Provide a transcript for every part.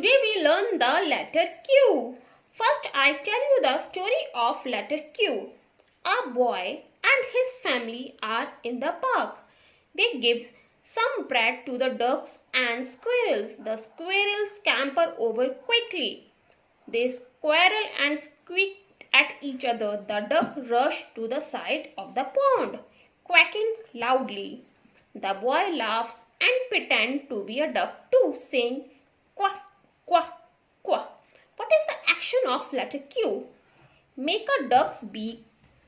Today we learn the letter Q. First I tell you the story of letter Q. A boy and his family are in the park. They give some bread to the ducks and squirrels. The squirrels scamper over quickly. They squirrel and squeak at each other. The duck rush to the side of the pond, quacking loudly. The boy laughs and pretends to be a duck too, saying quack, quack, quack. What is the action of letter Q? Make a duck's beak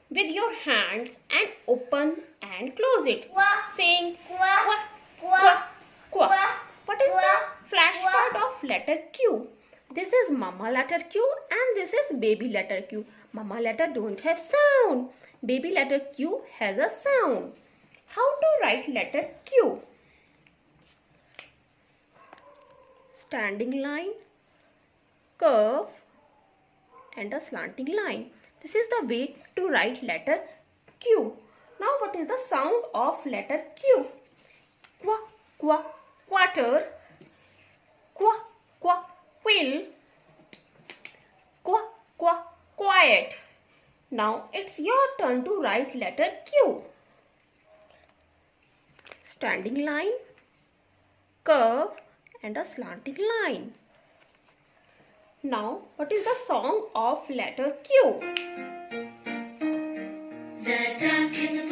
with your hands and open and close it, saying quack, quack, quack. What is the flashcard of letter Q? This is mama letter Q and this is baby letter Q. Mama letter don't have sound. Baby letter Q has a sound. How to write letter Q? Standing line, curve and a slanting line. This is the way to write letter Q. Now what is the sound of letter Q? Qua, qua, quarter, qua, qua, quill, qua, qua, quiet. Now it's your turn to write letter Q. Standing line, curve and a slanting line. Now, what is the song of letter Q? The duck in the